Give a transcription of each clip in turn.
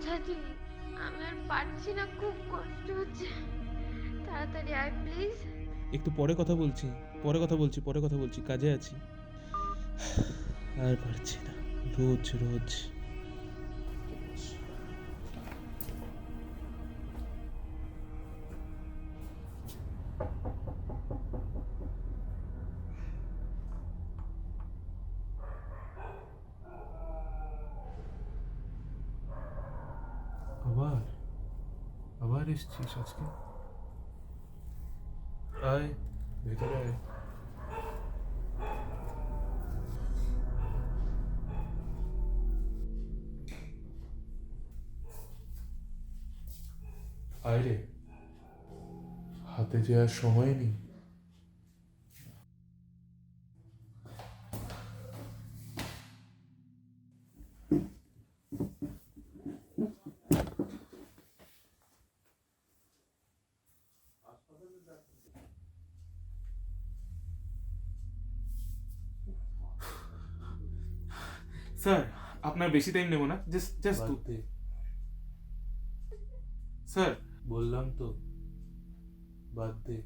ছাত্রী, আমি আর পারছি না, খুব কষ্ট হচ্ছে, তাড়াতাড়ি আয় প্লিজ। একটু পরে কথা বলছি, পরে কথা বলছি, কাজে আছি। আর পারছি না, রোজ রোজ। আবার আবার এসছিস আজকে? আয়, ভেতরে আয়। আয় রে, হাতে যে আর সময় নেই। স্যার, আপনার বেশি টাইম নেব না, জাস্ট জাস্ট বাদ দে, স্যার। বললাম তো, বাদ দে।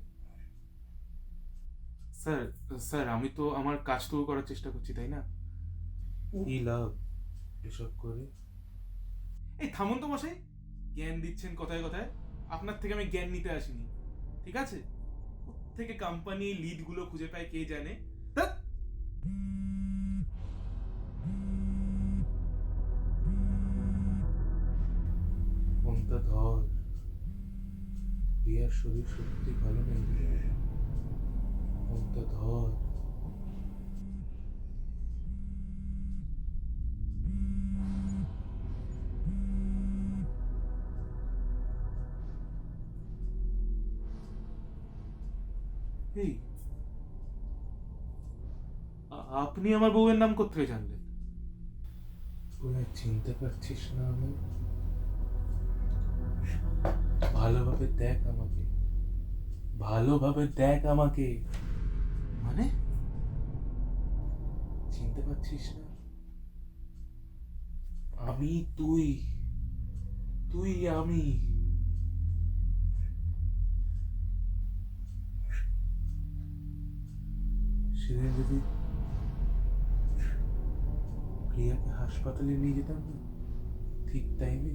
স্যার স্যার আমি তো আমার কাজ তো করার চেষ্টা করছি, তাই না? কি লাভ এসব করে? এই থামুন তো মশাই, জ্ঞান দিচ্ছেন কথায় কথায়। আপনার থেকে আমি জ্ঞান নিতে আসিনি, ঠিক আছে? থেকে কোম্পানি লিডগুলো খুঁজে পায় কে জানে। ধ্যাৎ। ফোনটা ধর, রিয়ার শরীর সত্যি ভালো নেই। ফোনটা ধর। এই, আপনি আমার বউয়ের নাম কোত্থেকে জানলেন? তুই আর চিনতে পারছিস না আমি? ভালোভাবে দেখ আমাকে, ভালোভাবে দেখ আমাকে। মানে? চিনতে পারছিস না? আমি তুই, তুই আমি। সেদিন যদি প্রিয়াকে হাসপাতালে নিয়ে যেতাম না ঠিক টাইমে,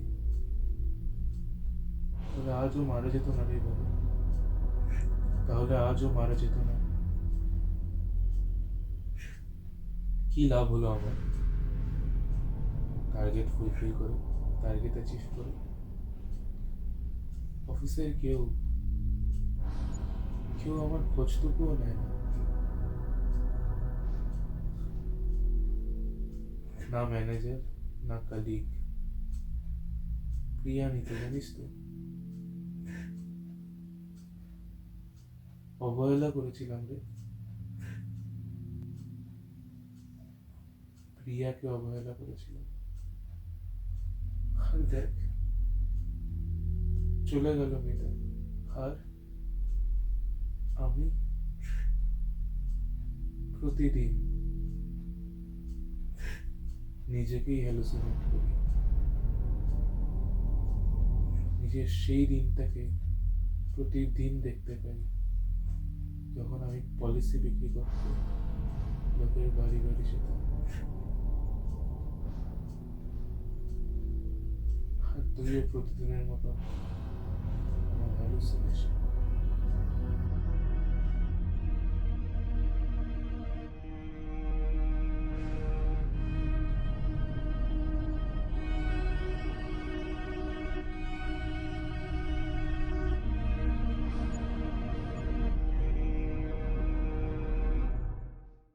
তাহলে আজও মারা যেত না রে বাবা। তাহলে আজও মারা যেত না। কি লাভ হলো আমার? টার্গেট ফুলফিল করে, টার্গেট অ্যাচিভ করে অফিসের কেউ কেউ আমার খোঁজটুকুও নেয় না। না ম্যানেজার, না কালিগ। প্রিয়া নিতে, জানিস তো, অবহেলা করেছিলাম রে। প্রিয়াকে অবহেলা করেছিলাম। আর দেখ, চলে গেল মেয়েটা। আর আমি প্রতিদিন নিজেকেই হ্যালুসিনেট করি। নিজের সেই দিনটাকে প্রতিদিন দেখতে পাই, যখন আমি পলিসি বিক্রি করতে লোকের বাড়ি বাড়ি যেতাম। আর তুইও প্রতিদিনের মতো